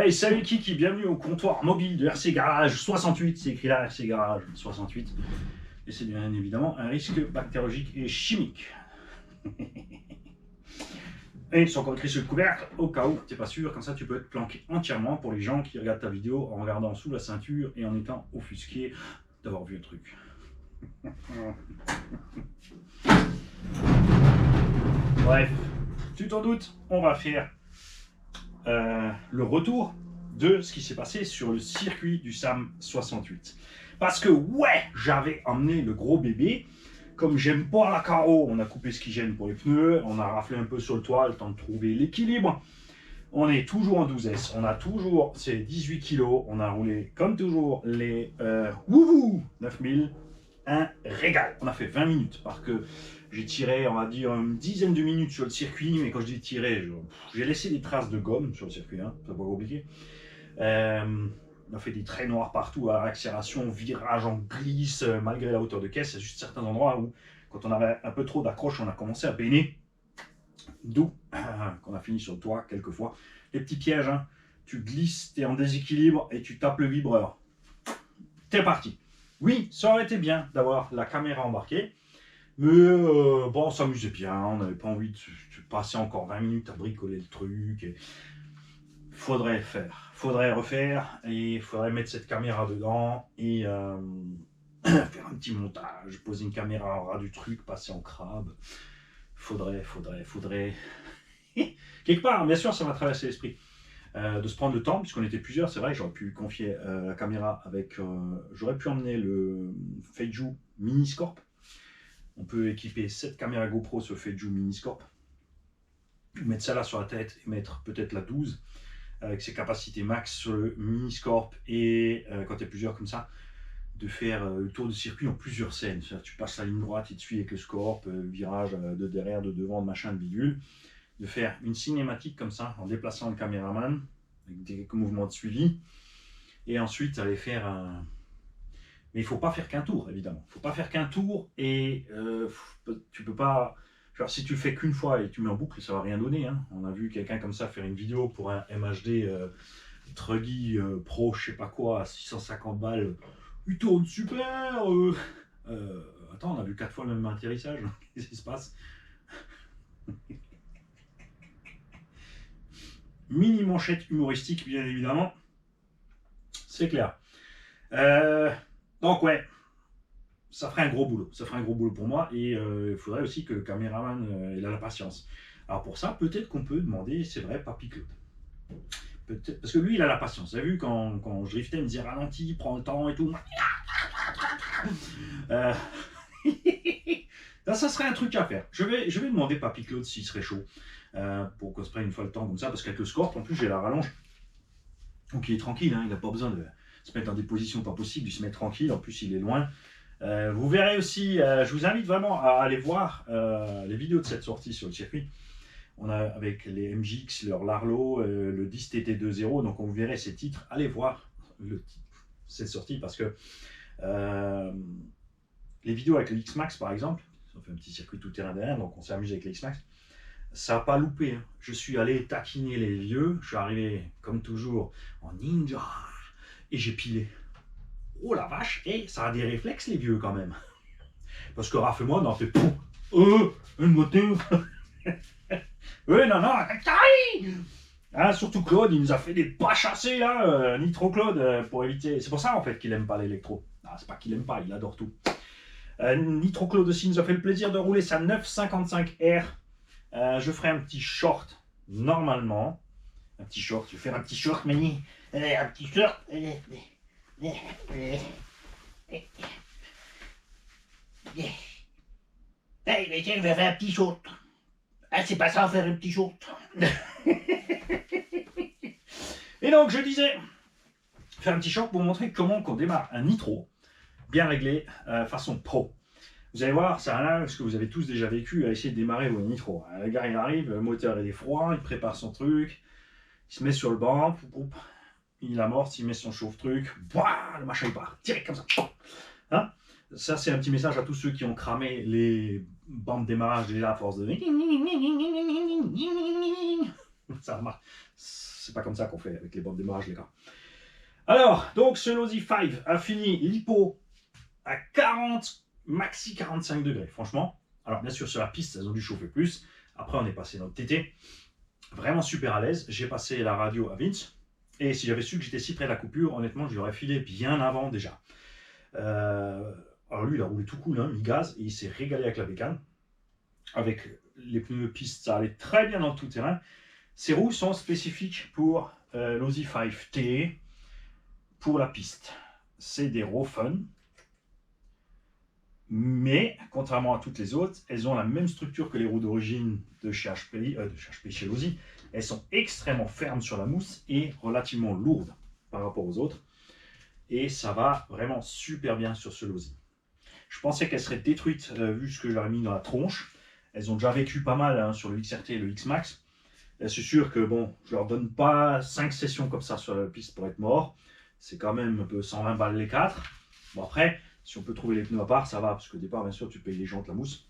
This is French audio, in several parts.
Hey, salut Kiki, bienvenue au comptoir mobile de RC Garage 68, c'est écrit là RC Garage 68. Et c'est bien évidemment un risque bactériologique et chimique. Et ils sont encore écrits sur le couvercle, au cas où t'es pas sûr, comme ça tu peux être planqué entièrement pour les gens qui regardent ta vidéo en regardant sous la ceinture et en étant offusqué d'avoir vu un truc. Bref, tu t'en doutes, on va faire le retour de ce qui s'est passé sur le circuit du SAM 68. Parce que ouais, j'avais emmené le gros bébé. Comme j'aime pas la carreau, on a coupé ce qui gêne pour les pneus, on a raflé un peu sur le toit, le temps de trouver l'équilibre. On est toujours en 12S, on a toujours ces 18 kg, on a roulé comme toujours les wouhou 9000, un régal. On a fait 20 minutes parce que j'ai tiré, on va dire, une dizaine de minutes sur le circuit, mais quand je dis tiré, j'ai laissé des traces de gomme sur le circuit, hein, c'est pas compliqué. On a fait des traits noirs partout à l'accélération, virage en glisse, malgré la hauteur de caisse. Il y a juste certains endroits où, quand on avait un peu trop d'accroche, on a commencé à peiner. D'où qu'on a fini sur le toit quelquefois. Les petits pièges, hein. Tu glisses, tu es en déséquilibre et tu tapes le vibreur. T'es parti. Oui, ça aurait été bien d'avoir la caméra embarquée. Mais bon, on s'amusait bien, on n'avait pas envie de passer encore 20 minutes à bricoler le truc. Et faudrait refaire, et il faudrait mettre cette caméra dedans et faire un petit montage, poser une caméra en ras du truc, passer en crabe. Faudrait. Quelque part, bien sûr, ça m'a traversé l'esprit. De se prendre le temps, puisqu'on était plusieurs, c'est vrai, j'aurais pu confier la caméra avec... j'aurais pu emmener le Feiju Miniscope. On peut équiper 7 caméras GoPro sur Feiju Miniscope, mettre ça là sur la tête et mettre peut-être la 12 avec ses capacités max sur le Miniscope et quand il y a plusieurs comme ça, de faire le tour de circuit en plusieurs scènes. Tu passes la ligne droite et tu suis avec le Scorp, virage de derrière, de devant, de machin, de bidule. De faire une cinématique comme ça en déplaçant le caméraman avec quelques mouvements de suivi et ensuite aller faire un... Mais il ne faut pas faire qu'un tour, évidemment. Il ne faut pas faire qu'un tour et tu peux pas... Genre, si tu le fais qu'une fois et tu mets en boucle, ça ne va rien donner. Hein. On a vu quelqu'un comme ça faire une vidéo pour un MHD Truggy Pro, je sais pas quoi, à 650 balles. Il tourne super attends, on a vu 4 fois le même atterrissage. Qu'est-ce qui se passe? Mini manchette humoristique, bien évidemment. C'est clair. Donc ouais, ça ferait un gros boulot. Ça ferait un gros boulot pour moi. Et il faudrait aussi que le caméraman ait la patience. Alors pour ça, peut-être qu'on peut demander, c'est vrai, Papy Claude. Peut-être, parce que lui, il a la patience. Vous avez vu, quand je driftais, il me disait ralentis, prends le temps et tout. Là, ça serait un truc à faire. Je vais demander Papy Claude s'il serait chaud. Pour qu'on se prenne une fois le temps comme ça, parce qu'avec le Scorp, en plus j'ai la rallonge. Donc il est tranquille, hein, il n'a pas besoin de se mettre dans des positions pas possibles, il se met tranquille, en plus il est loin. Vous verrez aussi, je vous invite vraiment à aller voir les vidéos de cette sortie sur le circuit. On a avec les MJX, leur Larlo, le 10 TT20, donc on vous verrez ces titres. Allez voir cette sortie parce que les vidéos avec le X-Max par exemple, on fait un petit circuit tout terrain derrière, donc on s'est amusé avec le X-Max. Ça n'a pas loupé. Hein. Je suis allé taquiner les vieux. Je suis arrivé, comme toujours, en ninja. Et j'ai pilé. Oh la vache. Et ça a des réflexes, les vieux, quand même. Parce que Raph et moi, on a fait une moto. Oui, non. Hein, surtout Claude, il nous a fait des pas chassés, là. Nitro Claude, pour éviter. C'est pour ça, en fait, qu'il aime pas l'électro. Ah, c'est pas qu'il aime pas, il adore tout. Nitro Claude aussi nous a fait le plaisir de rouler sa 955R. Je ferai un petit short normalement. Un petit short, je vais faire un petit short, Mani. Un petit short. Hey, mais tiens, je vais faire un petit short. Ah, c'est pas ça, faire un petit short. Et donc, je disais, faire un petit short pour vous montrer comment on démarre un nitro bien réglé, façon pro. Vous allez voir, c'est un ce que vous avez tous déjà vécu à essayer de démarrer vos nitros. Le gars il arrive, le moteur il est froid, il prépare son truc, il se met sur le banc, il amorce, il met son chauffe-truc, le machin il part, direct comme ça. Hein, ça c'est un petit message à tous ceux qui ont cramé les bandes de démarrage déjà à force de... Ça marche. c'est pas comme ça qu'on fait avec les bornes de démarrage, les gars. Alors, donc ce Losi 5 a fini l'hypo à 40, maxi 45 degrés, franchement. Alors bien sûr, sur la piste, elles ont dû chauffer plus. Après, on est passé dans le TT. Vraiment super à l'aise. J'ai passé la radio à Vince. Et si j'avais su que j'étais si près de la coupure, honnêtement, je l'aurais filé bien avant déjà. Alors lui, il a roulé tout cool, hein, mis gaz, et il s'est régalé avec la bécane. Avec les pneus piste, ça allait très bien dans le tout-terrain. Ces roues sont spécifiques pour l'Osi 5T pour la piste. C'est des Raw Fun. Mais, contrairement à toutes les autres, elles ont la même structure que les roues d'origine de chez HP, chez Losi. Elles sont extrêmement fermes sur la mousse et relativement lourdes par rapport aux autres. Et ça va vraiment super bien sur ce Losi. Je pensais qu'elles seraient détruites vu ce que j'avais mis dans la tronche. Elles ont déjà vécu pas mal hein, sur le XRT et le X-Max. C'est sûr que bon, je leur donne pas 5 sessions comme ça sur la piste pour être mort. C'est quand même un peu 120 balles les 4. Bon après, si on peut trouver les pneus à part, ça va, parce qu'au départ, bien sûr, tu payes les jantes, la mousse.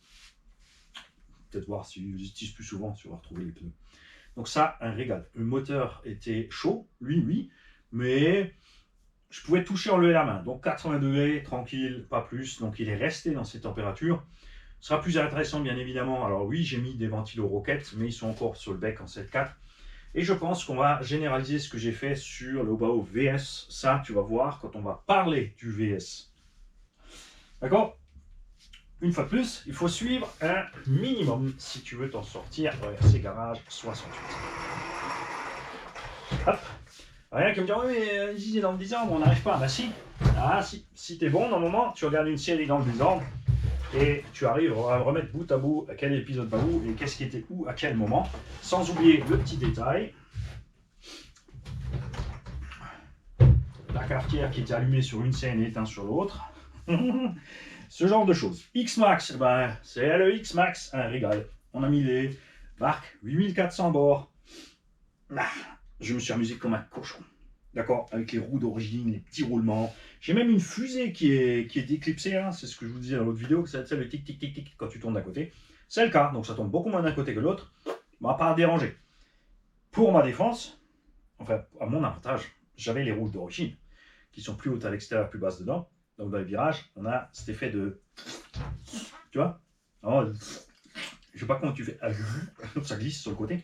Peut-être voir s'ils utilisent plus souvent, tu vas retrouver les pneus. Donc ça, un régal. Le moteur était chaud, lui, oui, mais je pouvais toucher en lever la main. Donc 80 degrés, tranquille, pas plus. Donc il est resté dans ces températures. Ce sera plus intéressant, bien évidemment. Alors oui, j'ai mis des ventilos Rocket, mais ils sont encore sur le bec en 7.4. Et je pense qu'on va généraliser ce que j'ai fait sur le Obao VS. Ça, tu vas voir quand on va parler du VS. D'accord? Une fois de plus, il faut suivre un minimum si tu veux t'en sortir au RC Garage 68. Hop. Rien qui me dit, oui, mais il est dans le désordre, on n'arrive pas. Bah si. Ah si t'es bon, normalement, tu regardes une série dans le désordre et tu arrives à remettre bout à bout à quel épisode va où et qu'est-ce qui était où à quel moment, sans oublier le petit détail. La cafetière qui était allumée sur une scène et éteinte sur l'autre. Ce genre de choses. X-Max, ben, c'est le X-Max, un régal. On a mis les barques 8400 bords. Je me suis amusé comme un cochon. D'accord? Avec les roues d'origine, les petits roulements. J'ai même une fusée qui est éclipsée. Hein. C'est ce que je vous disais dans l'autre vidéo, que c'est le tic tic tic tic quand tu tournes d'un côté. C'est le cas, donc ça tourne beaucoup moins d'un côté que l'autre. M'a pas dérangé. Pour ma défense, enfin, à mon avantage, j'avais les roues d'origine qui sont plus hautes à l'extérieur, plus basses dedans. Donc dans les virages, on a cet effet de... Tu vois? Alors, je sais pas comment tu fais. Ça glisse sur le côté.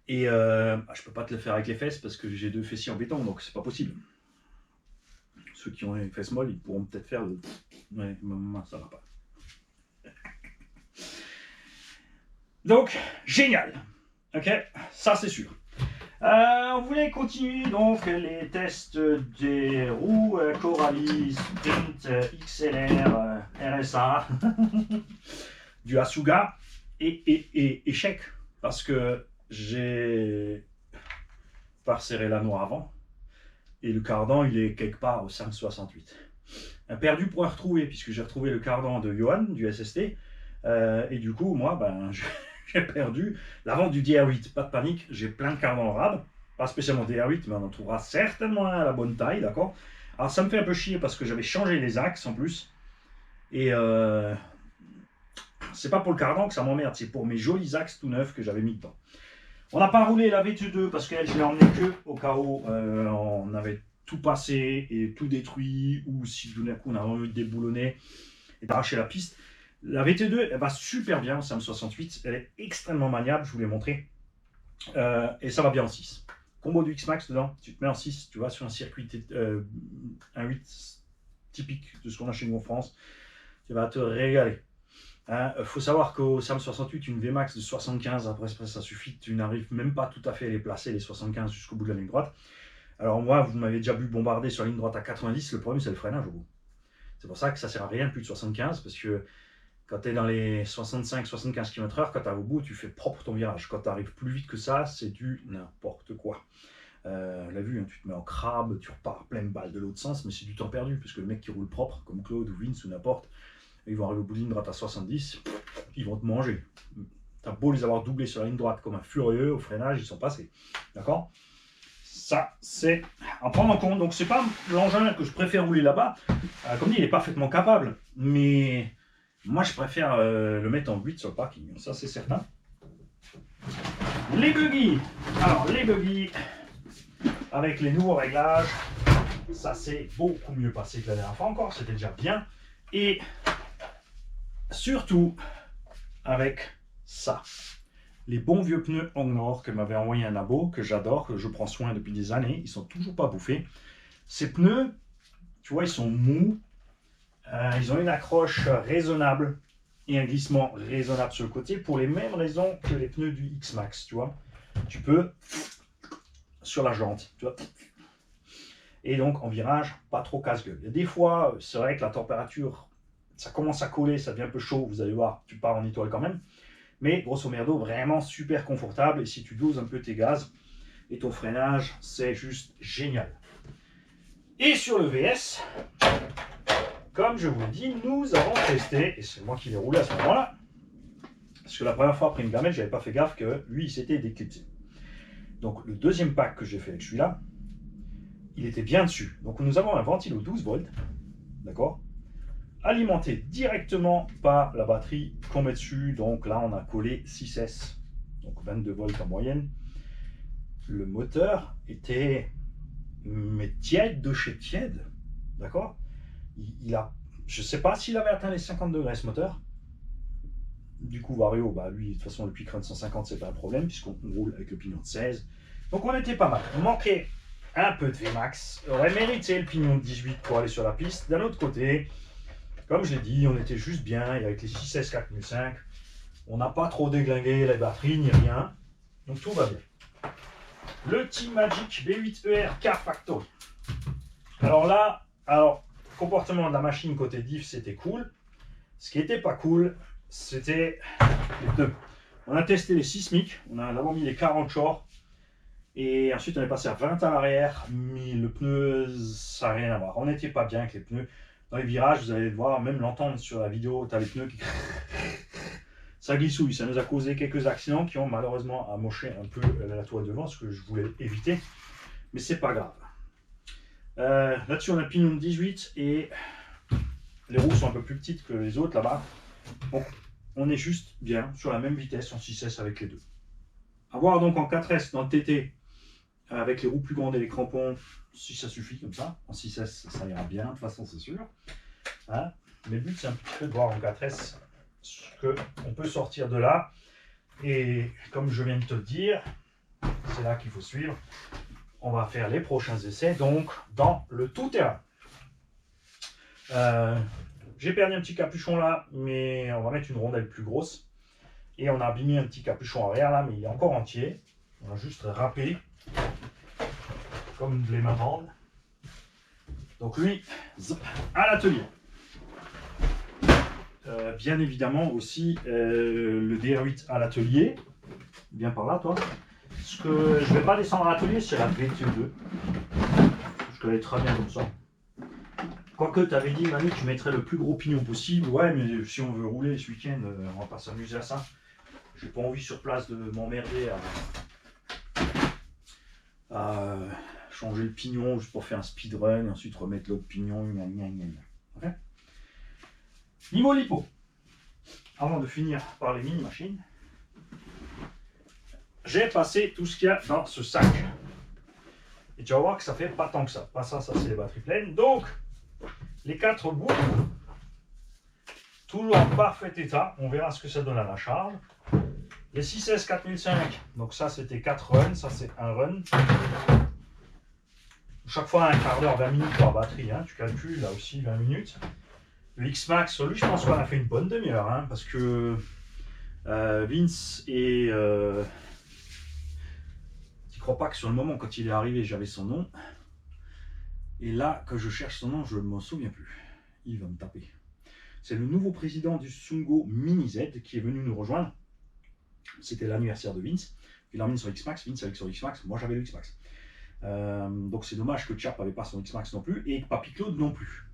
Et je peux pas te le faire avec les fesses parce que j'ai 2 fessiers en béton, donc c'est pas possible. Ceux qui ont les fesses molles, ils pourront peut-être faire le... Ouais, ça va pas. Donc, génial. Ok, ça c'est sûr. On voulait continuer donc les tests des roues Coralie, Sprint, XLR, RSA, du Asuga et échec parce que j'ai pas resserré l'anneau avant et le cardan il est quelque part au 568. Un perdu pour retrouver puisque j'ai retrouvé le cardan de Johan du SST et du coup moi ben j'ai perdu l'avant du DR8. Pas de panique, j'ai plein de cardans rab. Pas spécialement DR8, mais on en trouvera certainement un à la bonne taille, d'accord? Alors ça me fait un peu chier parce que j'avais changé les axes en plus. Et c'est pas pour le cardan que ça m'emmerde, c'est pour mes jolis axes tout neufs que j'avais mis dedans. On n'a pas roulé la VT2 parce qu'elle, je l'ai emmenée que au cas où on avait tout passé et tout détruit, ou si tout d'un coup on a envie de déboulonner et d'arracher la piste. La VT2, elle va super bien en SAM68, elle est extrêmement maniable, je vous l'ai montré, et ça va bien en 6. Combo du X-Max dedans, tu te mets en 6, tu vas sur un circuit 1.8 typique de ce qu'on a chez nous en France, tu vas te régaler. Faut savoir qu'au SAM68, une VMAX de 75, après ça suffit, tu n'arrives même pas tout à fait à les placer, les 75 jusqu'au bout de la ligne droite. Alors moi, vous m'avez déjà vu bombarder sur la ligne droite à 90, le problème c'est le freinage au bout. C'est pour ça que ça sert à rien plus de 75, parce que quand tu es dans les 65-75 km/h, quand tu arrives au bout, tu fais propre ton virage. Quand tu arrives plus vite que ça, c'est du n'importe quoi. L'a vu, hein, tu te mets en crabe, tu repars pleine balle de l'autre sens, mais c'est du temps perdu, parce que le mec qui roule propre, comme Claude ou Vince ou n'importe, ils vont arriver au bout de la ligne droite à 70, ils vont te manger. T'as beau les avoir doublés sur la ligne droite comme un furieux, au freinage, ils sont passés. D'accord? Ça, c'est à prendre en compte. Donc, c'est pas l'engin que je préfère rouler là-bas. Comme dit, il est parfaitement capable, mais moi, je préfère le mettre en 8 sur le parking. Ça, c'est certain. Les buggy. Alors, les buggy, avec les nouveaux réglages, ça s'est beaucoup mieux passé que la dernière fois encore. C'était déjà bien. Et surtout, avec ça. Les bons vieux pneus Hongnor que m'avait envoyé un abo, que j'adore, que je prends soin depuis des années. Ils sont toujours pas bouffés. Ces pneus, tu vois, ils sont mous. Ils ont une accroche raisonnable et un glissement raisonnable sur le côté pour les mêmes raisons que les pneus du X-Max, tu vois. Tu peux sur la jante, tu vois. Et donc en virage, pas trop casse-gueule. Il y a des fois, c'est vrai que la température, ça commence à coller, ça devient un peu chaud, vous allez voir, tu pars en étoile quand même. Mais grosso merdo, vraiment super confortable. Et si tu doses un peu tes gaz et ton freinage, c'est juste génial. Et sur le VS, comme je vous l'ai dit, nous avons testé, et c'est moi qui l'ai roulé à ce moment-là, parce que la première fois après une gamelle, j'avais pas fait gaffe que lui, il s'était déclipsé. Donc le deuxième pack que j'ai fait avec celui-là, il était bien dessus. Donc nous avons un ventilo 12 volts, d'accord, alimenté directement par la batterie qu'on met dessus. Donc là, on a collé 6S, donc 22 volts en moyenne. Le moteur était mais tiède de chez tiède, d'accord. Je ne sais pas s'il avait atteint les 50 degrés ce moteur. Du coup, Vario, bah lui, de toute façon, le Quick Run 150, c'est pas un problème, puisqu'on roule avec le pignon de 16. Donc on était pas mal. On manquait un peu de Vmax. On aurait mérité le pignon de 18 pour aller sur la piste. D'un autre côté, comme je l'ai dit, on était juste bien. Et avec les 6S 4005, on n'a pas trop déglingué les batteries ni rien. Donc tout va bien. Le Team Magic B8ER Car Factory. Alors là, comportement de la machine côté diff, c'était cool. Ce qui était pas cool, c'était les pneus. On a testé les sismiques, on a d'abord mis les 40 shorts, et ensuite on est passé à 20 à l'arrière, mais le pneu, ça n'a rien à voir. On n'était pas bien avec les pneus. Dans les virages, vous allez le voir, même l'entendre sur la vidéo, tu as les pneus qui... ça glissouille, ça nous a causé quelques accidents qui ont malheureusement amoché un peu la toile devant, ce que je voulais éviter, mais c'est pas grave. Là-dessus on a le pignon de 18 et les roues sont un peu plus petites que les autres là-bas. Donc on est juste bien sur la même vitesse en 6S avec les deux. Avoir donc en 4S dans le TT avec les roues plus grandes et les crampons, si ça suffit comme ça, en 6S ça ira bien, de toute façon c'est sûr. Hein, mais le but c'est un petit peu de voir en 4S ce qu'on peut sortir de là. Et comme je viens de te le dire, c'est là qu'il faut suivre. On va faire les prochains essais donc dans le tout-terrain. J'ai perdu un petit capuchon là, mais on va mettre une rondelle plus grosse. Et on a abîmé un petit capuchon arrière là, mais il est encore entier. On va juste râper comme les mamans. Donc lui, à l'atelier. Bien évidemment aussi le DR8 à l'atelier. Bien par là toi. Ce que je ne vais pas descendre à l'atelier, c'est la VT2. Je connais très bien comme ça. Quoique tu avais dit Manu que tu mettrais le plus gros pignon possible. Ouais, mais si on veut rouler ce week-end, on va pas s'amuser à ça. J'ai pas envie sur place de m'emmerder à changer le pignon juste pour faire un speedrun et ensuite remettre l'autre pignon. Okay. Niveau lipo. Avant de finir par les mini-machines, j'ai passé tout ce qu'il y a dans ce sac. Et tu vas voir que ça fait pas tant que ça. Pas ça, ça c'est les batteries pleines. Donc, les 4 bouts, toujours en parfait état. On verra ce que ça donne à la charge. Les 6S 4005, donc ça c'était 4 runs, ça c'est un run. Chaque fois un quart d'heure, 20 minutes par batterie, hein, tu calcules là aussi 20 minutes. Le X-Max, lui je pense qu'on a fait une bonne demi-heure, hein, parce que Vince et... tu crois pas que sur le moment quand il est arrivé j'avais son nom. Et là, que je cherche son nom, je ne m'en souviens plus. Il va me taper. C'est le nouveau président du Sungo Mini Z qui est venu nous rejoindre. C'était l'anniversaire de Vince. Il l'a emmené sur X-Max, Vince avec son X-Max, moi j'avais le X-Max. Donc c'est dommage que Chap n'avait pas son X-Max non plus et que Papy Claude non plus.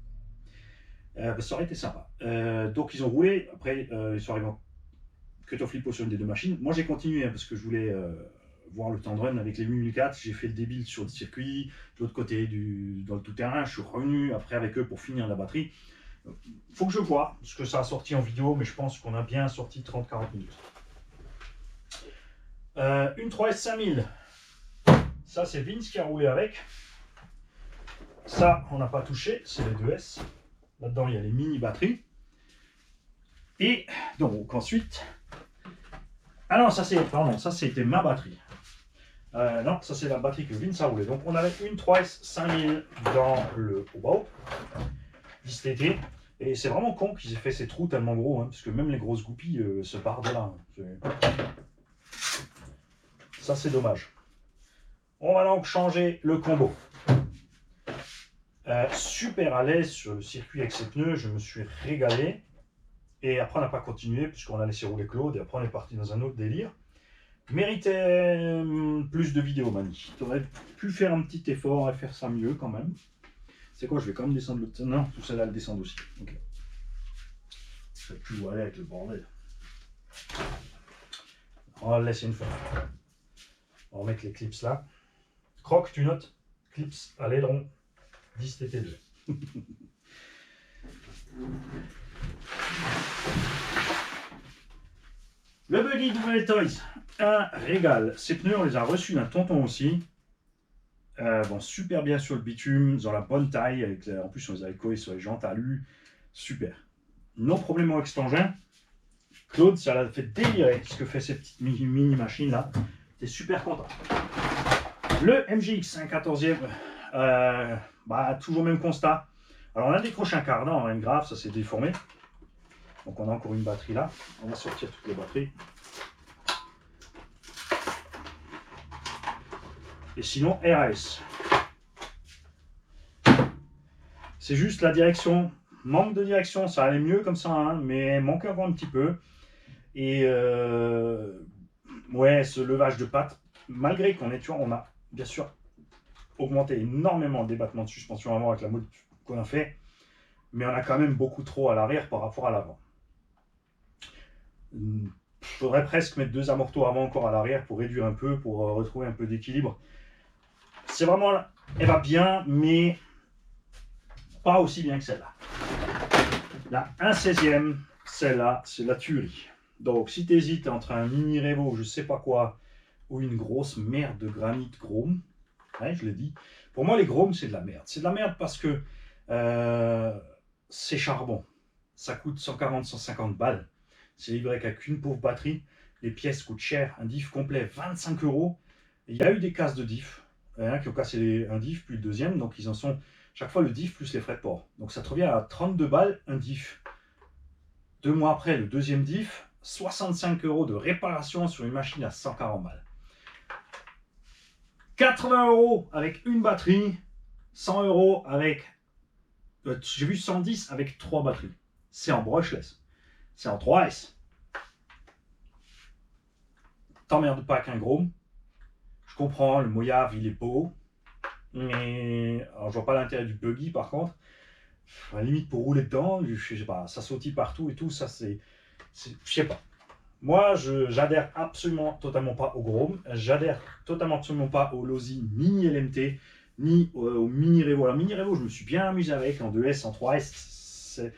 Ça aurait été sympa. Donc ils ont roulé, après ils sont arrivés en cut-off lipo sur une des deux machines. Moi j'ai continué hein, parce que je voulais voir le temps de run avec les 1004. J'ai fait le débile sur le circuit, de l'autre côté dans le tout-terrain. Je suis revenu après avec eux pour finir la batterie. Il faut que je vois ce que ça a sorti en vidéo, mais je pense qu'on a bien sorti 30-40 minutes. Une 3S 5000. Ça, c'est Vince qui a roulé avec. Ça, on n'a pas touché, c'est les 2S. Là-dedans, il y a les mini batteries. Et donc, ensuite. Ah non, ça, c'était ma batterie. Non, ça, c'est la batterie que Vince a roulé. Donc, on avait une 3S 5000 dans le haut-bas, TT. Et c'est vraiment con qu'ils aient fait ces trous tellement gros, hein, parce que même les grosses goupilles se partent de là. Hein. Ça, c'est dommage. On va donc changer le combo. Super à l'aise sur le circuit avec ses pneus, je me suis régalé. Et après, on n'a pas continué, puisqu'on a laissé rouler Claude, et après, on est parti dans un autre délire. Méritait plus de vidéos, Mani. Tu aurais pu faire un petit effort et faire ça mieux quand même. C'est quoi, je vais quand même descendre le... Non, tout ça là, le descendre aussi. Ok. Je sais plus où aller avec le bordel. On va le laisser une fois. On va remettre les clips là. Croc, tu notes. Clips à l'aileron. 10 TT2. Le Buggy Double Toys, un régal. Ces pneus, on les a reçus d'un tonton aussi. Bon, super bien sur le bitume, ils ont la bonne taille. En plus, on les avait collés sur les jantes alu. Super. Non problème avec cet engin. Claude, ça l'a fait délirer ce que fait ces petites mini machines là. T'es super content. Le MGX, un 14e. Toujours même constat. Alors, on a décroché un cardan, rien de grave, ça s'est déformé. Donc, on a encore une batterie là. On va sortir toutes les batteries. Et sinon, RAS. C'est juste la direction. Manque de direction, ça allait mieux comme ça, hein, mais manque encore un petit peu. Et ouais, ce levage de pattes, malgré qu'on ait, tu vois, on a bien sûr augmenté énormément le débattement de suspension avant avec la mode qu'on a fait, mais on a quand même beaucoup trop à l'arrière par rapport à l'avant. Il faudrait presque mettre 2 amortos avant encore à l'arrière pour réduire un peu, pour retrouver un peu d'équilibre. C'est vraiment, elle va bien, mais pas aussi bien que celle-là. La 1/16e, celle-là, c'est la tuerie. Donc, si tu hésites entre un mini Revo, je sais pas quoi, ou une grosse merde de granit chrome, ouais, je l'ai dit. Pour moi, les chromes, c'est de la merde. C'est de la merde parce que c'est charbon. Ça coûte 140-150 balles. C'est livré qu'avec une pauvre batterie. Les pièces coûtent cher. Un diff complet, 25 €. Il y a eu des casses de diff. Il y en a qui ont cassé un diff, puis le deuxième. Donc, ils en sont chaque fois le diff plus les frais de port. Donc, ça te revient à 32 balles un diff. 2 mois après, le deuxième diff, 65 € de réparation sur une machine à 140 balles. 80 € avec une batterie, 100 € avec... j'ai vu 110 avec 3 batteries. C'est en brushless. C'est en 3S. T'emmerdes pas avec un chrome. Je comprends, le Mojave, il est beau. Mais alors, je vois pas l'intérêt du buggy par contre. À la limite pour rouler dedans, je sais pas, ça sautille partout et tout, ça c'est je sais pas. Moi, j'adhère absolument totalement pas au chrome. J'adhère totalement absolument pas au Losi Mini LMT, ni au Mini Revo. La Mini Revo, je me suis bien amusé avec en 2S, en 3S.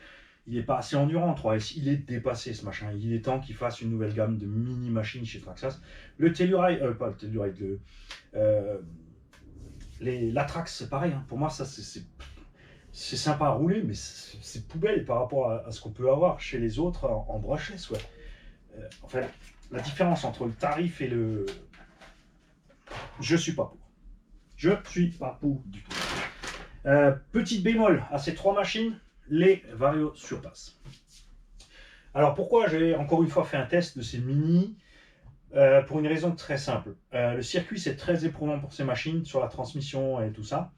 Il n'est pas assez endurant en 3S. Il est dépassé ce machin. Il est temps qu'il fasse une nouvelle gamme de mini machines chez Traxxas. Le Telluride, pas le Telluride, l'Atrax, c'est pareil. Hein. Pour moi, ça c'est sympa à rouler, mais c'est poubelle par rapport à ce qu'on peut avoir chez les autres en brushless. Ouais. Enfin, la différence entre le tarif et le... Je suis pas pour. Je suis pas pour du tout. Petite bémol à ces 3 machines, les Vario surpassent. Alors pourquoi j'ai encore une fois fait un test de ces mini pour une raison très simple. Le circuit c'est très éprouvant pour ces machines sur la transmission et tout ça.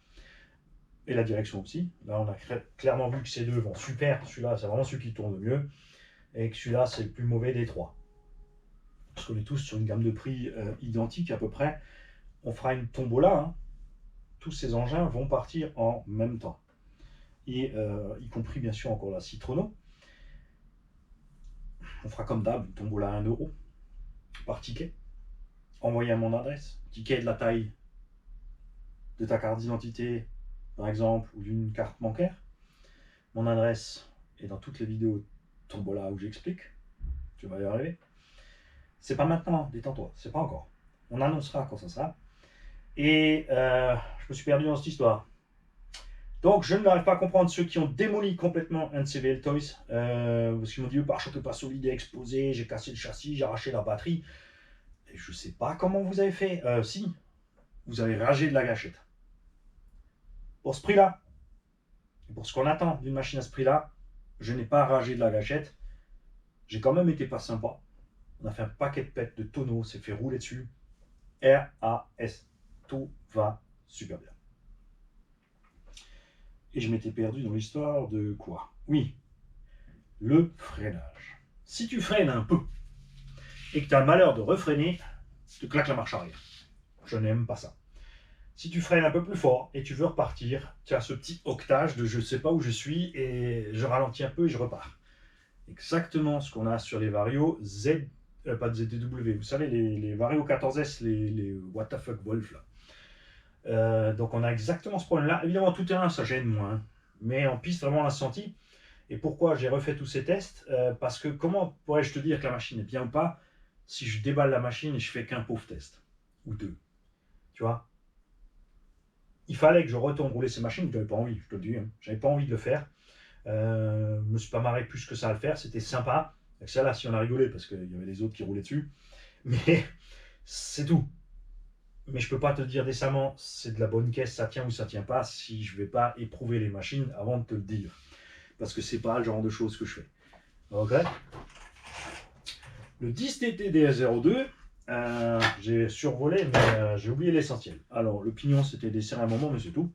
Et la direction aussi. Là on a clairement vu que ces deux vont super. Celui-là c'est vraiment celui qui tourne le mieux. Et que celui-là c'est le plus mauvais des 3. Parce qu'on est tous sur une gamme de prix identique à peu près. On fera une tombola. Hein. Tous ces engins vont partir en même temps. Et y compris bien sûr encore la Citrono. On fera comme d'hab une tombola à 1 € par ticket. Envoyé à mon adresse. Ticket de la taille de ta carte d'identité, par exemple, ou d'une carte bancaire. Mon adresse est dans toutes les vidéos tombola où j'explique. Tu vas y arriver. C'est pas maintenant, détends-toi, c'est pas encore. On annoncera quand ça sera. Et je me suis perdu dans cette histoire. Donc, je n'arrive pas à comprendre ceux qui ont démoli complètement un de ces VL Toys. Parce qu'ils m'ont dit le pare-choc n'est pas solide et explosé, j'ai cassé le châssis, j'ai arraché la batterie. Et je ne sais pas comment vous avez fait. Si, vous avez ragé de la gâchette. Pour ce prix-là, et pour ce qu'on attend d'une machine à ce prix-là, je n'ai pas ragé de la gâchette. J'ai quand même été pas sympa. On a fait un paquet de pètes de tonneaux, s'est fait rouler dessus. RAS. Tout va super bien. Et je m'étais perdu dans l'histoire de quoi? Oui, le freinage. Si tu freines un peu et que tu as le malheur de refreiner, tu te claques la marche arrière. Je n'aime pas ça. Si tu freines un peu plus fort et tu veux repartir, tu as ce petit octage de je ne sais pas où je suis et je ralentis un peu et je repars. Exactement ce qu'on a sur les Vario Z, pas de ZTW, vous savez, les Vario 14S, les what the fuck Wolf là. Donc on a exactement ce problème-là. Évidemment, tout terrain, ça gêne moins. Mais en piste, vraiment, on l'a senti. Et pourquoi j'ai refait tous ces tests? Parce que comment pourrais-je te dire que la machine est bien ou pas si je déballe la machine et je fais qu'un pauvre test? Ou deux. Tu vois? Il fallait que je retourne rouler ces machines. Je n'avais pas envie, je te le dis. Hein. J'avais pas envie de le faire. Je me suis pas marré plus que ça à le faire. C'était sympa. Avec celle-là, si on a rigolé, parce qu'il y avait les autres qui roulaient dessus. Mais c'est tout. Mais je peux pas te dire décemment c'est de la bonne caisse, ça tient ou ça tient pas, si je vais pas éprouver les machines avant de te le dire. Parce que c'est pas le genre de choses que je fais. Ok. Le 10TT DS02, j'ai survolé, mais j'ai oublié l'essentiel. Alors, le pignon s'était desserré un moment, mais c'est tout.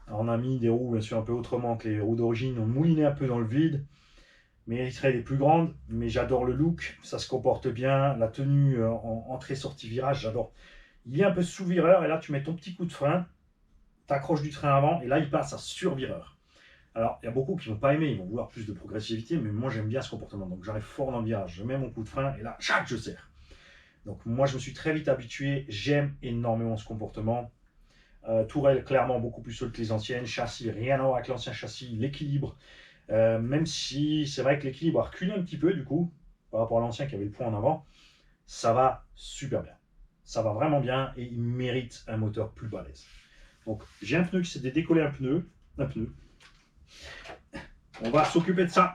Alors, on a mis des roues, bien sûr, un peu autrement que les roues d'origine. On moulinait un peu dans le vide. Mériterait des plus grandes, mais j'adore le look. Ça se comporte bien. La tenue en entrée-sortie virage, j'adore. Il y a un peu sous-vireur, et là, tu mets ton petit coup de frein, t'accroches du train avant, et là, il passe à sur-vireur. Alors, il y a beaucoup qui ne vont pas aimer, ils vont vouloir plus de progressivité, mais moi, j'aime bien ce comportement. Donc, j'arrive fort dans le virage, je mets mon coup de frein, et là, je serre. Donc, moi, je me suis très vite habitué, j'aime énormément ce comportement. Tourelle, clairement, beaucoup plus solide que les anciennes. Châssis, rien à voir avec l'ancien châssis. L'équilibre, même si c'est vrai que l'équilibre a reculé un petit peu, du coup, par rapport à l'ancien qui avait le point en avant, ça va super bien. Ça va vraiment bien et il mérite un moteur plus balèze. Donc, j'ai un pneu qui s'est décollé un pneu. On va s'occuper de ça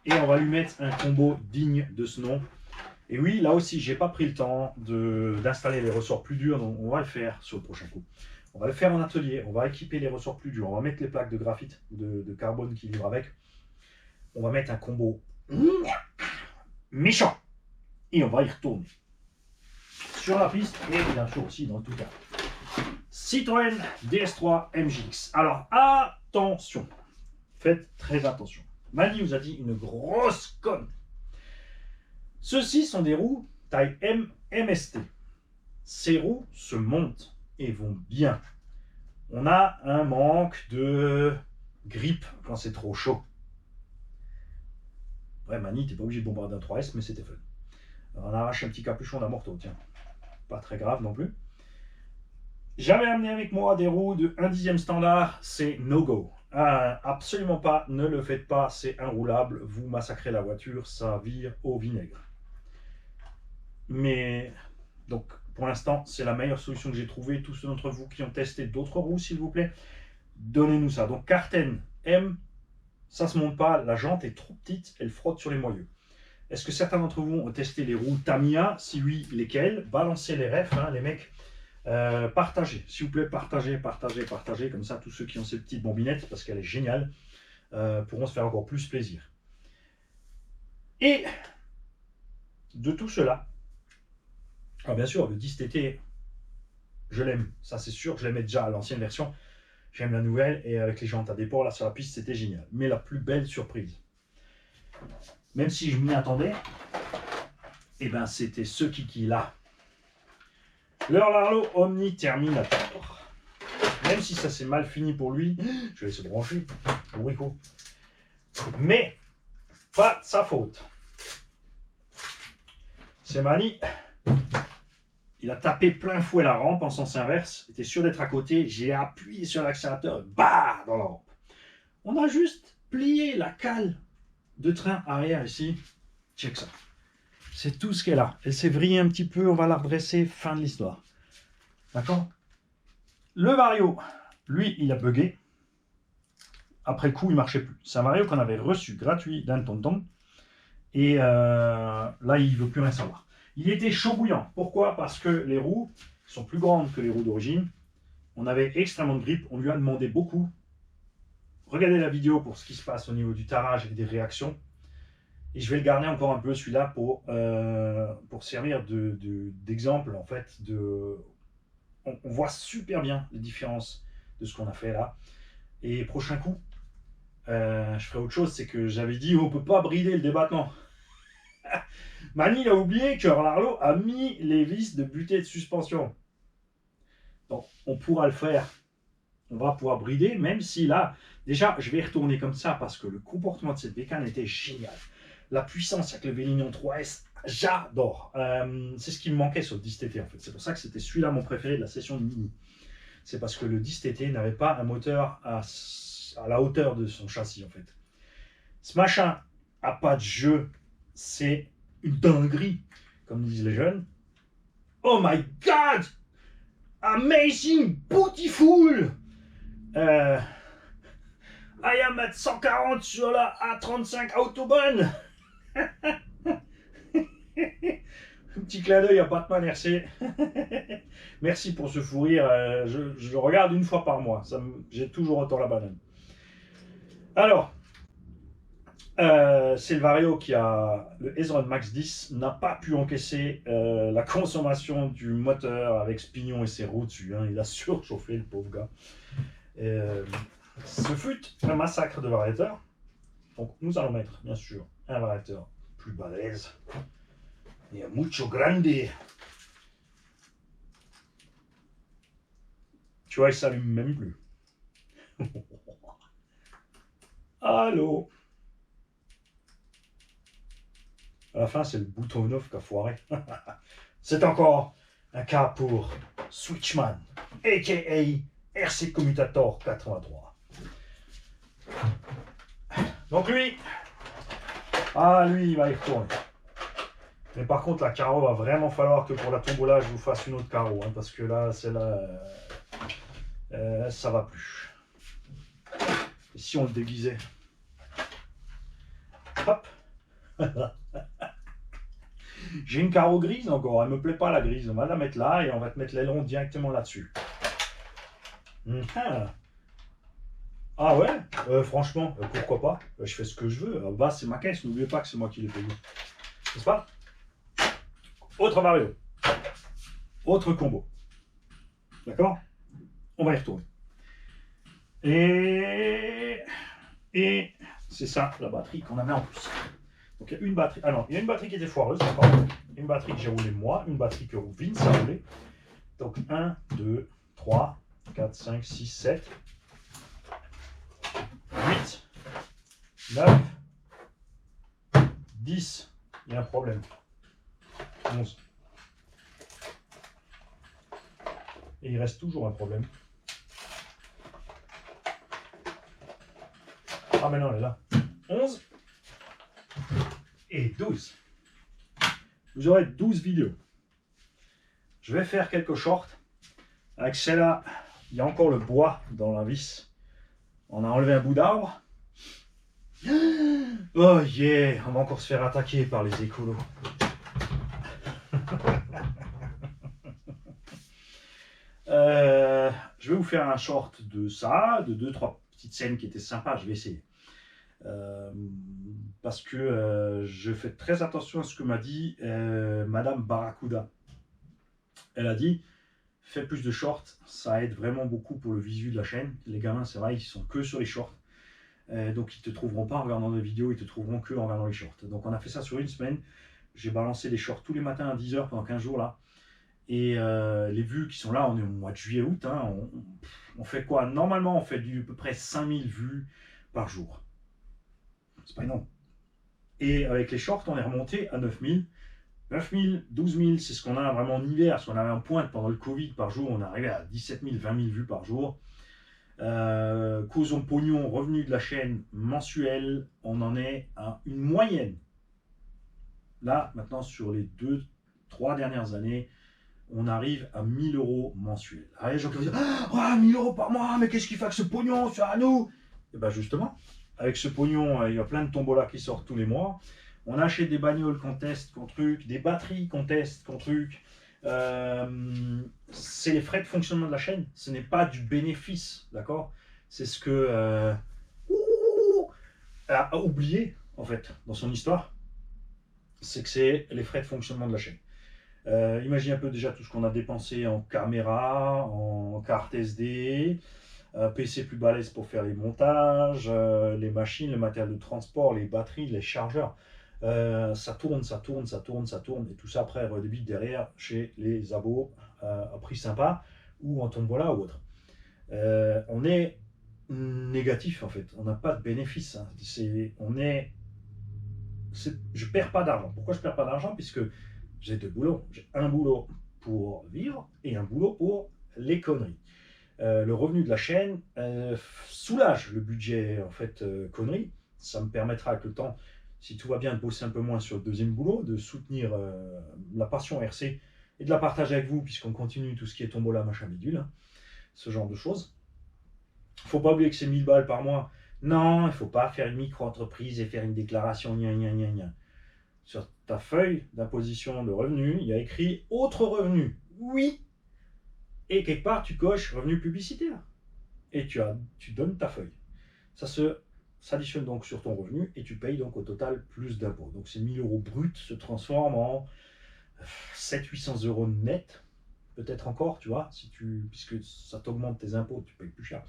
et on va lui mettre un combo digne de ce nom. Et oui, là aussi, j'ai pas pris le temps d'installer les ressorts plus durs, donc on va le faire sur le prochain coup. On va le faire en atelier, on va équiper les ressorts plus durs, on va mettre les plaques de graphite, de carbone qui livrent avec. On va mettre un combo méchant et on va y retourner. Sur la piste et bien sûr aussi dans tout cas. Citroën DS3 MGX. Alors attention, faites très attention. Mani vous a dit une grosse conne. Ceux-ci sont des roues taille MST. Ces roues se montent et vont bien. On a un manque de grippe quand c'est trop chaud. Ouais, Mani, t'es pas obligé de bombarder un 3S, mais c'était fun. Alors, on arrache un petit capuchon d'un morteau, tiens. Pas très grave non plus. J'avais amené avec moi des roues de 1/10 standard, c'est no go. Absolument pas, ne le faites pas, c'est inroulable, vous massacrez la voiture, ça vire au vinaigre. Mais, donc, pour l'instant, c'est la meilleure solution que j'ai trouvée. Tous ceux d'entre vous qui ont testé d'autres roues, s'il vous plaît, donnez-nous ça. Donc, Carten M, ça se monte pas, la jante est trop petite, elle frotte sur les moyeux. Est-ce que certains d'entre vous ont testé les roues Tamiya? Si oui, lesquelles? Balancez les refs, hein, les mecs. Partagez, s'il vous plaît, partagez, comme ça tous ceux qui ont ces petites bombinettes, parce qu'elle est géniale, pourront se faire encore plus plaisir. Et de tout cela, alors bien sûr, le 10TT, je l'aime, ça c'est sûr, je l'aimais déjà à l'ancienne version, j'aime la nouvelle, et avec les jantes à déport là sur la piste, c'était génial. Mais la plus belle surprise, même si je m'y attendais, et ben c'était ce kiki là. Leur Larlo Omni Terminator. Même si ça s'est mal fini pour lui, je vais laisser brancher, Rico. Mais, pas de sa faute. C'est Mani. Il a tapé plein fouet la rampe en sens inverse. Il était sûr d'être à côté. J'ai appuyé sur l'accélérateur. Bah dans la rampe. On a juste plié la cale de train arrière ici. Check ça. C'est tout ce qu'elle a. Elle s'est vrillée un petit peu, on va la redresser, fin de l'histoire. D'accord? Le Vario, lui, il a bugué. Après coup, il ne marchait plus. C'est un Vario qu'on avait reçu gratuit d'un tonton. Et là, il ne veut plus rien savoir. Il était chaud bouillant. Pourquoi? Parce que les roues sont plus grandes que les roues d'origine. On avait extrêmement de grippe. On lui a demandé beaucoup. Regardez la vidéo pour ce qui se passe au niveau du tarage et des réactions. Et je vais le garder encore un peu celui-là pour servir d'exemple. En fait, on voit super bien les différences de ce qu'on a fait là. Et prochain coup, je ferai autre chose. C'est que j'avais dit on ne peut pas brider le débattement. Mani a oublié que Larlo a mis les vis de butée de suspension. Donc, on pourra le faire. On va pouvoir brider, même si là, déjà, je vais retourner comme ça parce que le comportement de cette bécane était génial. La puissance avec le Vélignon 3S, j'adore. C'est ce qui me manquait sur le 10TT en fait. C'est pour ça que c'était celui-là mon préféré de la session de Mini. C'est parce que le 10TT n'avait pas un moteur à la hauteur de son châssis en fait. Ce machin a pas de jeu, c'est une dinguerie, comme disent les jeunes. Oh my god! Amazing! Beautiful! I am at 140 sur la A35 Autobahn! Un petit clin d'œil à Batman RC. Merci pour ce fou rire. Je le regarde une fois par mois. J'ai toujours autant la banane. Alors, c'est le Vario qui a le S-Run Max 10 n'a pas pu encaisser la consommation du moteur avec ce pignon et ses roues dessus. Hein. Il a surchauffé le pauvre gars. Ce fut un massacre de variateurs. Donc nous allons mettre bien sûr un variateur plus balèze et un mucho grande. Tu vois, il s'allume même plus. Allô? À la fin, c'est le bouton off qui a foiré. C'est encore un cas pour Switchman, a.k.a. RC Commutator 83. Donc lui, il va y retourner. Mais par contre, la carreau va vraiment falloir que pour la tombola, je vous fasse une autre carreau. Hein, parce que là, celle-là, ça va plus. Et si on le déguisait? Hop. J'ai une carreau grise encore, elle me plaît pas la grise. On va la mettre là et on va te mettre l'aileron directement là-dessus. Ah ouais, franchement, pourquoi pas? Je fais ce que je veux. Bah, c'est ma caisse, n'oubliez pas que c'est moi qui l'ai payé. N'est-ce pas? Autre Vario. Autre combo. D'accord? On va y retourner. Et c'est ça la batterie qu'on avait en plus. Donc il y a une batterie. Ah non, il y a une batterie qui était foireuse, d'accord? Une batterie que j'ai roulée moi, une batterie que Vince a roulée. Donc 1, 2, 3, 4, 5, 6, 7, 8, 9, 10. Il y a un problème. 11. Et il reste toujours un problème. Ah mais non, elle est là. 11 et 12. Vous aurez 12 vidéos. Je vais faire quelques shorts. Avec celle-là, il y a encore le bois dans la vis. On a enlevé un bout d'arbre. Oh yeah, on va encore se faire attaquer par les écolos. Je vais vous faire un short de ça, de 2-3 petites scènes qui étaient sympas. Je vais essayer. Parce que je fais très attention à ce que m'a dit Madame Barracuda. Elle a dit fais plus de shorts, ça aide vraiment beaucoup pour le visu de la chaîne. Les gamins, c'est vrai, ils sont que sur les shorts. Donc ils te trouveront pas en regardant des vidéos, ils te trouveront que en regardant les shorts. Donc on a fait ça sur une semaine. J'ai balancé des shorts tous les matins à 10h pendant 15 jours là. Et les vues qui sont là, on est au mois de juillet-août. Hein, on fait quoi? Normalement, on fait à peu près 5000 vues par jour. C'est pas énorme. Et avec les shorts, on est remonté à 9000. 9000, 12 000, c'est ce qu'on a vraiment en hiver. Ce qu'on avait en pointe pendant le Covid par jour, on est arrivé à 17 000, 20 000 vues par jour. Causons pognon, revenu de la chaîne mensuel, on en est à une moyenne Là, maintenant, sur les 2-3 dernières années, on arrive à 1000 euros mensuels. Alors, il y a des gens qui vont dire ah, 1000 euros par mois, mais qu'est-ce qu'il fait avec ce pognon, c'est à nous? Et bien justement, avec ce pognon, il y a plein de tombolas qui sortent tous les mois. On achète des bagnoles qu'on teste, qu'on truc, des batteries qu'on teste, qu'on truc. C'est les frais de fonctionnement de la chaîne, ce n'est pas du bénéfice, d'accord? C'est ce que a oublié, en fait, dans son histoire, c'est que c'est les frais de fonctionnement de la chaîne. Imagine un peu déjà tout ce qu'on a dépensé en caméra, en carte SD, PC plus balèze pour faire les montages, les machines, le matériel de transport, les batteries, les chargeurs. Ça tourne, ça tourne, ça tourne, ça tourne, et tout ça après redébite derrière chez les abos à prix sympa ou en tombola ou autre. On est négatif en fait, on n'a pas de bénéfice. Hein. Je perds pas d'argent. Pourquoi je perds pas d'argent? Puisque j'ai deux boulots. J'ai un boulot pour vivre et un boulot pour les conneries. Le revenu de la chaîne soulage le budget en fait conneries. Ça me permettra avec le temps, si tout va bien, de bosser un peu moins sur le deuxième boulot, de soutenir la passion RC et de la partager avec vous, puisqu'on continue tout ce qui est tombola, machin bidule, hein, ce genre de choses. Faut pas oublier que c'est 1000 balles par mois. Non, il faut pas faire une micro-entreprise et faire une déclaration gna gna gna gna. Sur ta feuille d'imposition de revenus, il y a écrit autre revenu. Oui. Et quelque part, tu coches revenu publicitaire. Et tu donnes ta feuille. Ça s'additionne donc sur ton revenu et tu payes donc au total plus d'impôts. Donc ces 1000 euros bruts se transforment en 700-800 euros net. Peut-être encore, tu vois, puisque ça t'augmente tes impôts, tu payes plus cher.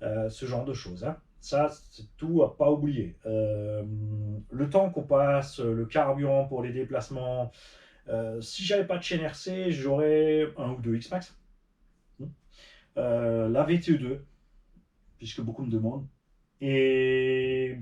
Ce genre de choses. Hein. Ça, c'est tout à pas oublier. Le temps qu'on passe, le carburant pour les déplacements. Si j'avais pas de chaîne RC, j'aurais un ou deux X-Max. La VTE2, puisque beaucoup me demandent. Et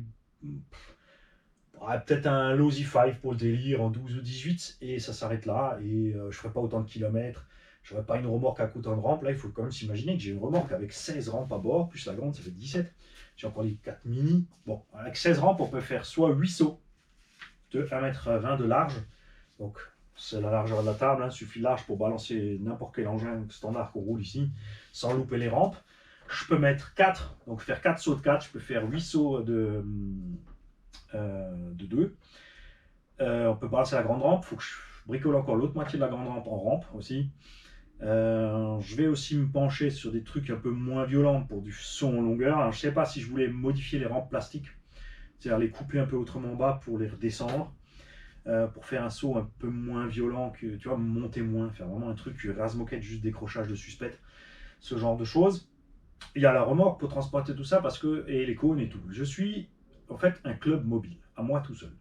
peut-être un Lozy 5 pour le délire en 12 ou 18, et ça s'arrête là. Et je ferai pas autant de kilomètres. J'aurais pas une remorque à coûtant de rampe. Là, il faut quand même s'imaginer que j'ai une remorque avec 16 rampes à bord, plus la grande, ça fait 17. J'ai encore les 4 mini. Bon, avec 16 rampes, on peut faire soit 8 sauts de 1,20 m de large. Donc, c'est la largeur de la table. Hein, suffit large pour balancer n'importe quel engin standard qu'on roule ici, sans louper les rampes. Je peux mettre 4, donc faire 4 sauts de 4. Je peux faire 8 sauts de 2. On peut balancer la grande rampe. Il faut que je bricole encore l'autre moitié de la grande rampe en rampe aussi. Je vais aussi me pencher sur des trucs un peu moins violents pour du saut en longueur. Alors, je ne sais pas si je voulais modifier les rampes plastiques, c'est-à-dire les couper un peu autrement bas pour les redescendre, pour faire un saut un peu moins violent, que tu vois, monter moins, faire vraiment un truc rase-moquette, juste décrochage de suspect, ce genre de choses. Il y a la remorque pour transporter tout ça et les cônes et tout. Je suis en fait un club mobile, à moi tout seul.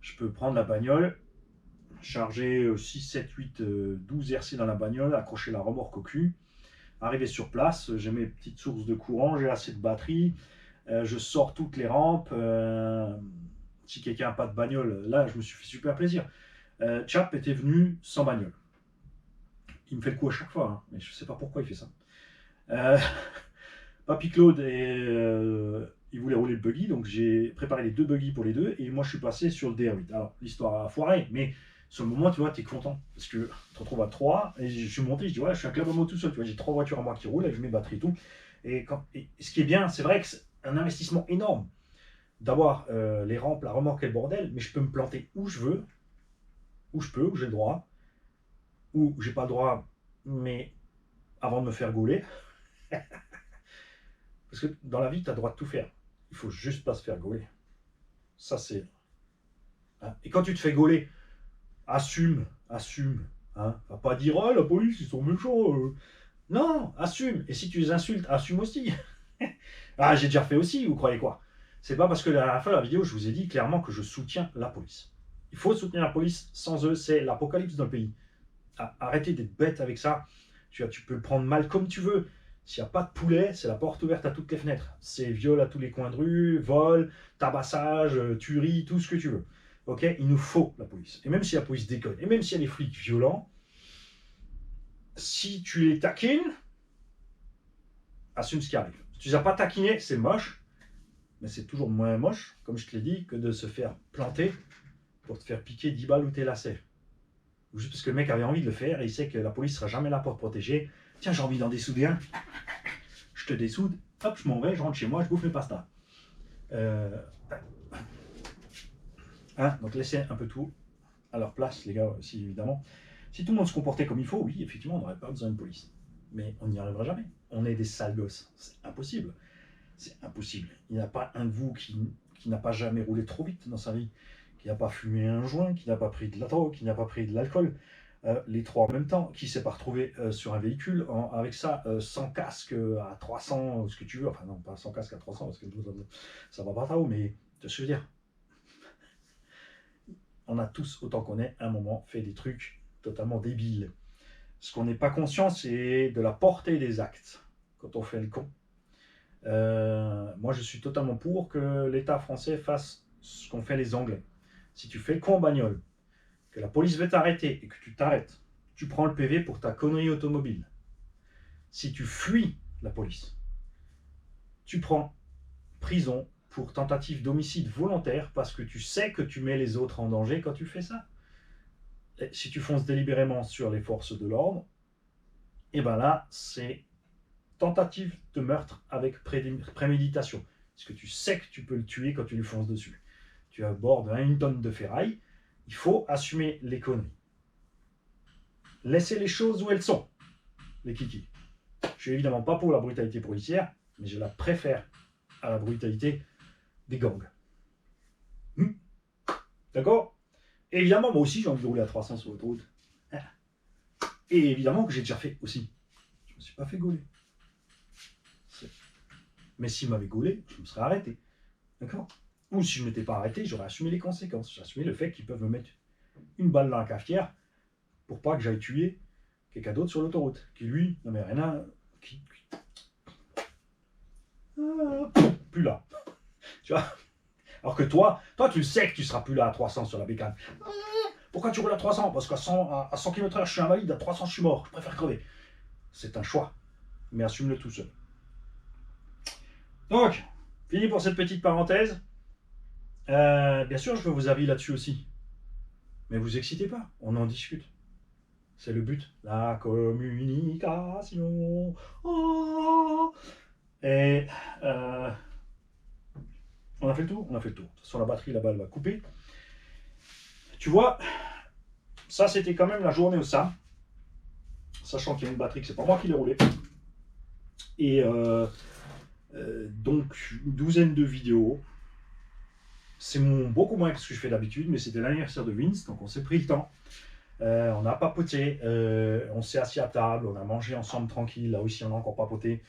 Je peux prendre la bagnole, charger 6, 7, 8, 12 RC dans la bagnole, accrocher la remorque au cul, arriver sur place, j'ai mes petites sources de courant, j'ai assez de batterie, je sors toutes les rampes. Si quelqu'un n'a pas de bagnole, là je me suis fait super plaisir. Chap était venu sans bagnole. Il me fait le coup à chaque fois, hein, mais je ne sais pas pourquoi il fait ça. Papy Claude, il voulait rouler le buggy, donc j'ai préparé les 2 buggy pour les deux, et moi je suis passé sur le DR8. Alors l'histoire a foiré, mais sur le moment, tu vois, tu es content. Parce que tu te retrouves à 3, et je suis monté, je dis, ouais, je suis un club homo tout seul, tu vois, j'ai 3 voitures à moi qui roulent, avec mes batteries et tout. Et ce qui est bien, c'est vrai que c'est un investissement énorme d'avoir les rampes, la remorque et le bordel, mais je peux me planter où je veux, où je peux, où j'ai le droit, où j'ai pas le droit, mais avant de me faire gauler. Parce que dans la vie, tu as le droit de tout faire. Il faut juste pas se faire gauler. Ça, c'est. Hein. Et quand tu te fais gauler, assume. Hein. Va pas dire, oh, la police, ils sont méchants. Non, assume. Et si tu les insultes, assume aussi. Ah, j'ai déjà fait aussi, vous croyez quoi? C'est pas parce que à la fin de la vidéo, je vous ai dit clairement que je soutiens la police. Il faut soutenir la police. Sans eux, c'est l'apocalypse dans le pays. Arrêtez d'être bête avec ça. Tu peux le prendre mal comme tu veux. S'il n'y a pas de poulet, c'est la porte ouverte à toutes les fenêtres. C'est viol à tous les coins de rue, vol, tabassage, tuerie, tout ce que tu veux. Ok, il nous faut la police. Et même si la police déconne, et même s'il y a des flics violents, si tu les taquines, assume ce qui arrive. Si tu ne les as pas taquinés, c'est moche, mais c'est toujours moins moche, comme je te l'ai dit, que de se faire planter pour te faire piquer 10 balles ou tes lacets. Ou juste parce que le mec avait envie de le faire et il sait que la police sera jamais là pour te protéger. Tiens, j'ai envie d'en dessouder un. Je te dessoude, hop, je m'en vais, je rentre chez moi, je bouffe mes pastas. Donc laissez un peu tout à leur place, les gars, aussi évidemment. Si tout le monde se comportait comme il faut, oui, effectivement, on n'aurait pas besoin de police. Mais on n'y arrivera jamais. On est des sales gosses. C'est impossible. C'est impossible. Il n'y a pas un de vous qui n'a pas jamais roulé trop vite dans sa vie, qui n'a pas fumé un joint, qui n'a pas pris de la drogue, qui n'a pas pris de l'alcool, les trois en même temps, qui ne s'est pas retrouvé sur un véhicule avec ça, sans casque à 300, ce que tu veux. Enfin non, pas sans casque à 300, parce que ça va pas trop, mais tu sais ce que je veux dire. On a tous, autant qu'on est, à un moment, fait des trucs totalement débiles. Ce qu'on n'est pas conscient, c'est de la portée des actes quand on fait le con. Moi, je suis totalement pour que l'État français fasse ce qu'ont fait les Anglais. Si tu fais le con en bagnole, que la police veut t'arrêter et que tu t'arrêtes, tu prends le PV pour ta connerie automobile. Si tu fuis la police, tu prends prison pour tentative d'homicide volontaire parce que tu sais que tu mets les autres en danger quand tu fais ça. Et si tu fonces délibérément sur les forces de l'ordre, et ben là, c'est tentative de meurtre avec préméditation. Parce que tu sais que tu peux le tuer quand tu lui fonces dessus. Tu es à bord d'une tonne de ferraille, il faut assumer les conneries. Laissez les choses où elles sont, les kikis. Je suis évidemment pas pour la brutalité policière, mais je la préfère à la brutalité des gangs. D'accord? Et évidemment, moi aussi, j'ai envie de rouler à 300 sur l'autoroute. Et évidemment que j'ai déjà fait aussi. Je me suis pas fait gauler. Mais s'il m'avait gaulé, je me serais arrêté. D'accord? Ou si je ne m'étais pas arrêté, j'aurais assumé les conséquences. J'ai assumé le fait qu'ils peuvent me mettre une balle dans la cafetière pour pas que j'aille tuer quelqu'un d'autre sur l'autoroute. Qui lui, non mais rien à... plus là. Tu vois? Alors que toi, tu le sais que tu seras plus là à 300 sur la bécane. Pourquoi tu roules à 300? Parce qu'à 100 km/h, je suis invalide, à 300, je suis mort. Je préfère crever. C'est un choix. Mais assume-le tout seul. Donc, fini pour cette petite parenthèse. Bien sûr, je veux vos avis là-dessus aussi. Mais vous excitez pas, on en discute. C'est le but. La communication. Oh. Et on a fait le tour? On a fait le tour. De toute façon, la batterie là-bas, elle va couper. Tu vois, ça c'était quand même la journée au SAM. Sachant qu'il y a une batterie que c'est pas moi qui l'ai roulée. Et donc, une douzaine de vidéos. C'est beaucoup moins que ce que je fais d'habitude, mais c'était l'anniversaire de Vince, donc on s'est pris le temps. On a papoté, on s'est assis à table, on a mangé ensemble tranquille, là aussi on a encore papoté.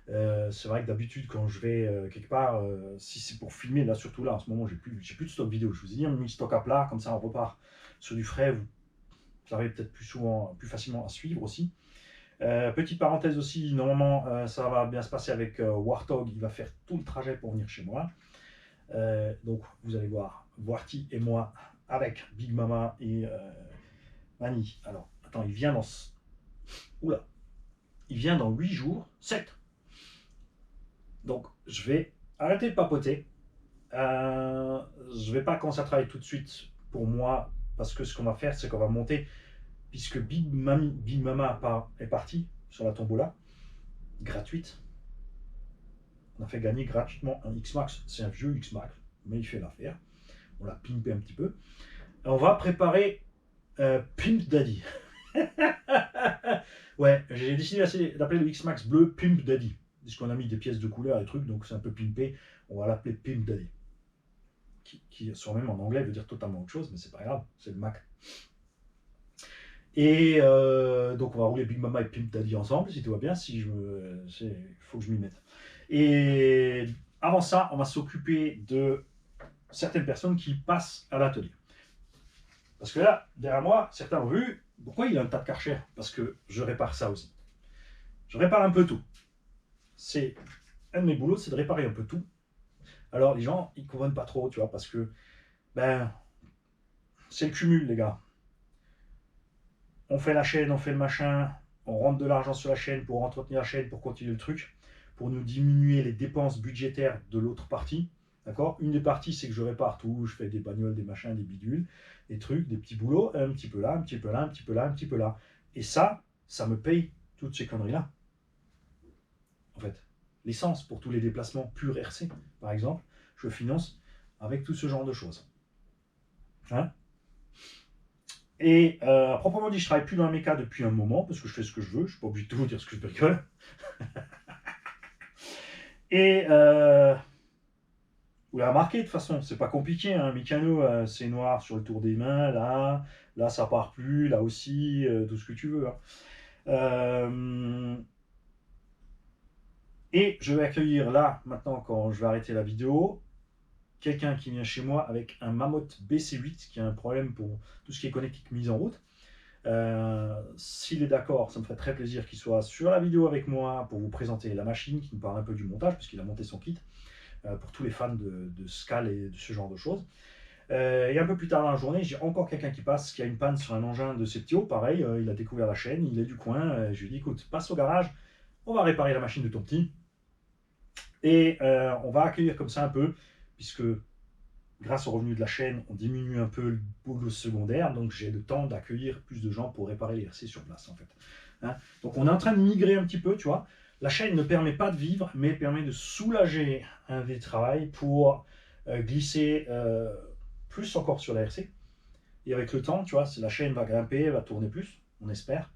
C'est vrai que d'habitude quand je vais quelque part, si c'est pour filmer, là surtout là en ce moment j'ai plus de stock vidéo, je vous ai dit on a mis le stock à plat, comme ça on repart sur du frais, vous arrivez peut-être plus facilement à suivre aussi. Petite parenthèse aussi, normalement ça va bien se passer avec Warthog, il va faire tout le trajet pour venir chez moi. Donc vous allez voir Warty et moi avec Big Mama et Mani. Alors, attends, il vient dans... Oula. Il vient dans 8 jours, 7. Donc, je vais arrêter de papoter. Je vais pas commencer à travailler tout de suite pour moi, parce que ce qu'on va faire, c'est qu'on va monter, puisque Big Mama est parti sur la tombola, gratuite. On a fait gagner gratuitement un X-Max. C'est un vieux X-Max, mais il fait l'affaire. On l'a pimpé un petit peu. On va préparer Pimp Daddy. Ouais, j'ai décidé d'appeler le X-Max bleu Pimp Daddy. Puisqu'on a mis des pièces de couleur et des trucs, donc c'est un peu pimpé. On va l'appeler Pimp Daddy. Qui sur même en anglais veut dire totalement autre chose, mais c'est pas grave, c'est le Mac. Et donc on va rouler Big Mama et Pimp Daddy ensemble, si tout va bien, il faut que je m'y mette. Et avant ça, on va s'occuper de certaines personnes qui passent à l'atelier. Parce que là, derrière moi, certains ont vu, pourquoi il a un tas de Karcher? Parce que je répare ça aussi. Je répare un peu tout. C'est un de mes boulots, c'est de réparer un peu tout. Alors les gens, ils ne comprennent pas trop, tu vois, parce que, c'est le cumul, les gars. On fait la chaîne, on fait le machin, on rentre de l'argent sur la chaîne pour entretenir la chaîne, pour continuer le truc, pour nous diminuer les dépenses budgétaires de l'autre partie. D'accord? Une des parties, c'est que je répare tout, je fais des bagnoles, des machins, des bidules, des trucs, des petits boulots, un petit peu là, un petit peu là, un petit peu là, un petit peu là. Et ça me paye toutes ces conneries-là. En fait, l'essence pour tous les déplacements purs RC, par exemple, je finance avec tout ce genre de choses. Hein? Et à proprement dit, je travaille plus dans un méca depuis un moment, parce que je fais ce que je veux, je suis pas obligé de toujours dire ce que je bricole. Et vous l'avez remarqué de toute façon, c'est pas compliqué, hein. Mécano, c'est noir sur le tour des mains, là ça part plus, là aussi, tout ce que tu veux. Hein. Et je vais accueillir là, maintenant, quand je vais arrêter la vidéo, quelqu'un qui vient chez moi avec un Mammut BC8 qui a un problème pour tout ce qui est connectique mise en route. S'il est d'accord, ça me ferait très plaisir qu'il soit sur la vidéo avec moi pour vous présenter la machine, qui nous parle un peu du montage, puisqu'il a monté son kit, pour tous les fans de Scal et de ce genre de choses. Et un peu plus tard dans la journée, j'ai encore quelqu'un qui passe, qui a une panne sur un engin de Septio, pareil, il a découvert la chaîne, il est du coin, je lui dis écoute, passe au garage, on va réparer la machine de ton petit, et on va accueillir comme ça un peu, puisque grâce au revenu de la chaîne, on diminue un peu le boulot secondaire, donc j'ai le temps d'accueillir plus de gens pour réparer les RC sur place en fait. Hein, donc on est en train de migrer un petit peu, tu vois. La chaîne ne permet pas de vivre, mais permet de soulager un des travail pour glisser plus encore sur la RC. Et avec le temps, tu vois, la chaîne va grimper, elle va tourner plus, on espère.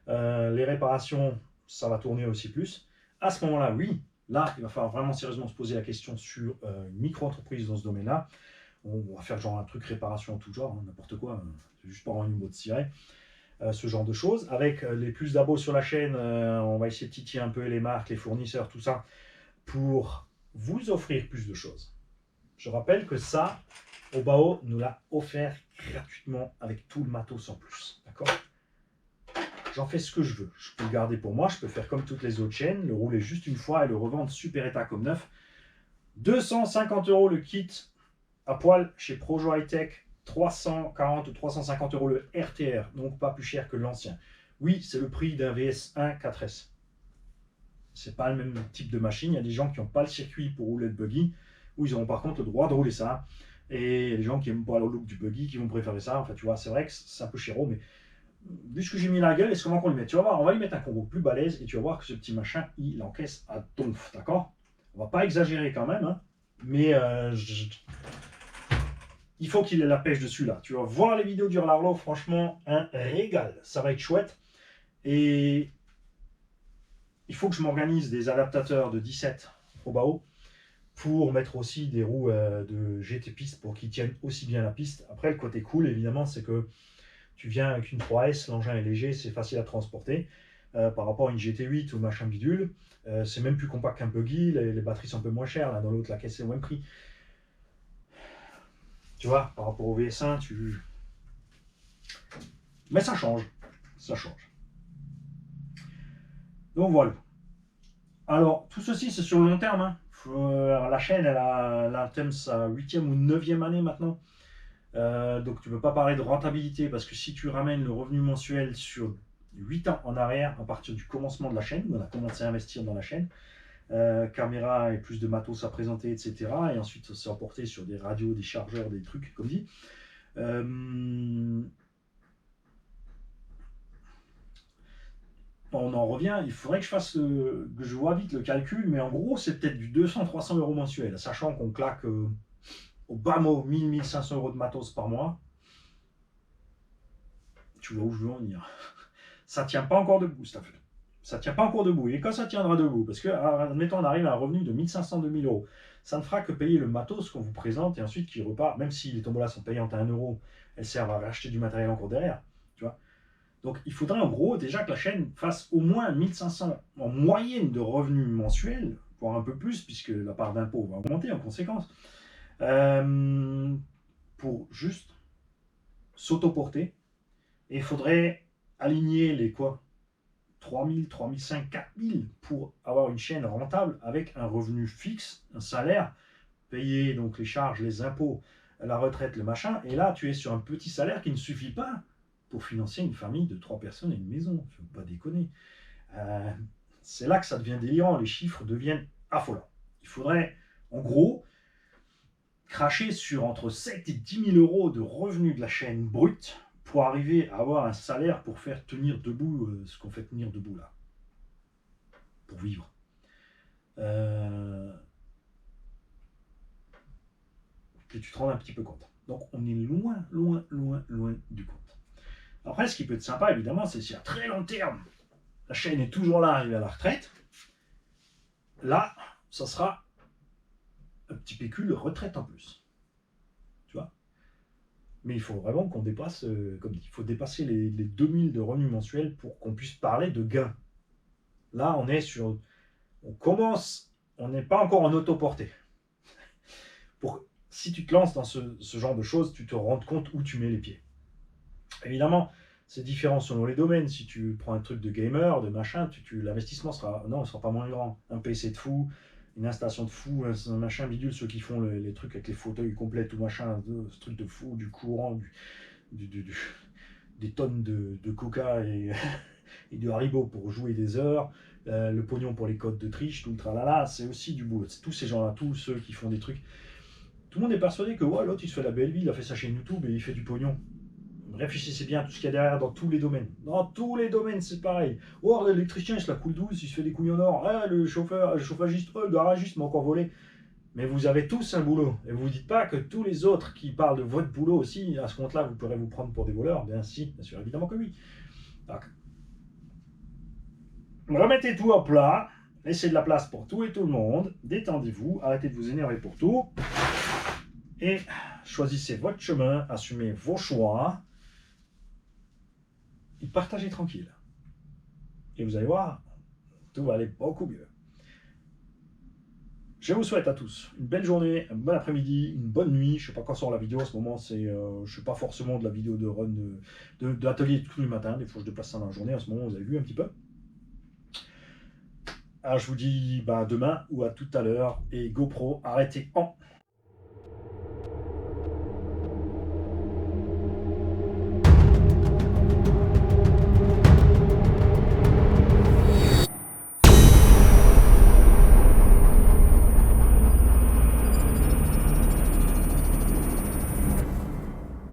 Les réparations, ça va tourner aussi plus. À ce moment-là, oui, là, il va falloir vraiment sérieusement se poser la question sur une micro-entreprise dans ce domaine-là. On va faire genre un truc réparation en tout genre, hein, n'importe quoi, c'est juste pas avoir une mot de ciré. Ce genre de choses. Avec les plus d'abos sur la chaîne, on va essayer de titiller un peu les marques, les fournisseurs, tout ça, pour vous offrir plus de choses. Je rappelle que ça, Obao nous l'a offert gratuitement avec tout le matos en plus. D'accord? J'en fais ce que je veux. Je peux le garder pour moi, je peux faire comme toutes les autres chaînes, le rouler juste une fois et le revendre super état comme neuf. 250 € le kit à poil chez Projo High Tech, 340 ou 350 € le RTR, donc pas plus cher que l'ancien. Oui, c'est le prix d'un VS1 4S. C'est pas le même type de machine. Il y a des gens qui n'ont pas le circuit pour rouler le buggy, où ils auront par contre le droit de rouler ça. Et les gens qui n'aiment pas le look du buggy, qui vont préférer ça. Enfin, tu vois, c'est vrai que c'est un peu chéro, mais vu ce que j'ai mis la gueule, est-ce comment qu'on lui met? Tu vas voir, on va lui mettre un combo plus balèze et tu vas voir que ce petit machin, il encaisse à donf, d'accord? On va pas exagérer quand même, hein, mais il faut qu'il ait la pêche dessus là. Tu vas voir les vidéos d'Hurlarlo, franchement, un régal. Ça va être chouette. Et il faut que je m'organise des adaptateurs de 17 au bas pour mettre aussi des roues de GT piste pour qu'ils tiennent aussi bien la piste. Après, le côté cool, évidemment, c'est que tu viens avec une 3S, l'engin est léger, c'est facile à transporter. Par rapport à une GT8 ou machin bidule, c'est même plus compact qu'un buggy, les batteries sont un peu moins chères, là, dans l'autre, la caisse est au même prix. Tu vois, par rapport au VS1, mais ça change. Ça change. Donc voilà. Alors, tout ceci, c'est sur le long terme. Hein. La chaîne, elle atteint sa 8e ou 9e année maintenant. Donc, tu ne peux pas parler de rentabilité parce que si tu ramènes le revenu mensuel sur 8 ans en arrière, à partir du commencement de la chaîne, on a commencé à investir dans la chaîne, caméra et plus de matos à présenter, etc. Et ensuite, ça s'est emporté sur des radios, des chargeurs, des trucs, comme dit. On en revient, il faudrait que que je vois vite le calcul, mais en gros, c'est peut-être du 200-300 € mensuel, sachant qu'on claque au bas mot 1000-1500 € de matos par mois. Tu vois où je veux en venir. Ça tient pas encore debout, cette affaire. Ça tient pas encore debout. Et quand ça tiendra debout, parce que, admettons, on arrive à un revenu de 1500-2000 €, ça ne fera que payer le matos qu'on vous présente et ensuite qui repart, même si les tombolas sont payantes à 1 €, elles servent à racheter du matériel encore derrière. Tu vois. Donc il faudrait en gros déjà que la chaîne fasse au moins 1500 en moyenne de revenus mensuels, voire un peu plus, puisque la part d'impôt va augmenter en conséquence, pour juste s'autoporter. Et il faudrait aligner les quoi 3000, 3500, 4000 pour avoir une chaîne rentable avec un revenu fixe, un salaire, payer donc les charges, les impôts, la retraite, le machin. Et là, tu es sur un petit salaire qui ne suffit pas pour financer une famille de 3 personnes et une maison. Il ne faut pas déconner. C'est là que ça devient délirant. Les chiffres deviennent affolants. Il faudrait, en gros, cracher sur entre 7 et 10 000 euros de revenus de la chaîne brute pour arriver à avoir un salaire pour faire tenir debout ce qu'on fait tenir debout là, pour vivre. Que tu te rends un petit peu compte. Donc on est loin du compte. Après, ce qui peut être sympa, évidemment, c'est si à très long terme, la chaîne est toujours là, arrivée à la retraite, là, ça sera un petit pécule retraite en plus. Tu vois. Mais il faut vraiment qu'on dépasse, comme dit, il faut dépasser les 2000 de revenus mensuels pour qu'on puisse parler de gains. Là, on est sur... On commence, on n'est pas encore en autoportée. Si tu te lances dans ce genre de choses, tu te rends compte où tu mets les pieds. Évidemment, c'est différent selon les domaines. Si tu prends un truc de gamer, de machin, l'investissement sera pas moins grand. Un PC de fou, une installation de fou, un machin bidule, ceux qui font les trucs avec les fauteuils complets, tout machin, ce truc de fou, du courant, des tonnes de coca et, et de Haribo pour jouer des heures, le pognon pour les codes de triche, tout le tralala, c'est aussi du boulot. C'est tous ces gens-là, tous ceux qui font des trucs. Tout le monde est persuadé que ouais, l'autre il se fait la belle vie, il a fait sa chaîne YouTube et il fait du pognon. Réfléchissez bien à tout ce qu'il y a derrière dans tous les domaines. Dans tous les domaines, c'est pareil. Oh, l'électricien, il se la coule douce, il se fait des couilles en or. Ah, le chauffagiste, le garagiste m'a encore volé. Mais vous avez tous un boulot. Et vous ne dites pas que tous les autres qui parlent de votre boulot aussi, à ce compte-là, vous pourrez vous prendre pour des voleurs. Bien si, bien sûr, évidemment que oui. Donc, remettez tout en plat. Laissez de la place pour tout et tout le monde. Détendez-vous. Arrêtez de vous énerver pour tout. Et choisissez votre chemin. Assumez vos choix. Et partagez tranquille. Et vous allez voir, tout va aller beaucoup mieux. Je vous souhaite à tous une belle journée, un bon après-midi, une bonne nuit. Je ne sais pas quand sort la vidéo en ce moment, je ne sais pas forcément de la vidéo de run de l'atelier tous les matins. Des fois, je déplace ça dans la journée. En ce moment, vous avez vu un petit peu. Alors, je vous dis demain ou à tout à l'heure. Et GoPro, arrêtez en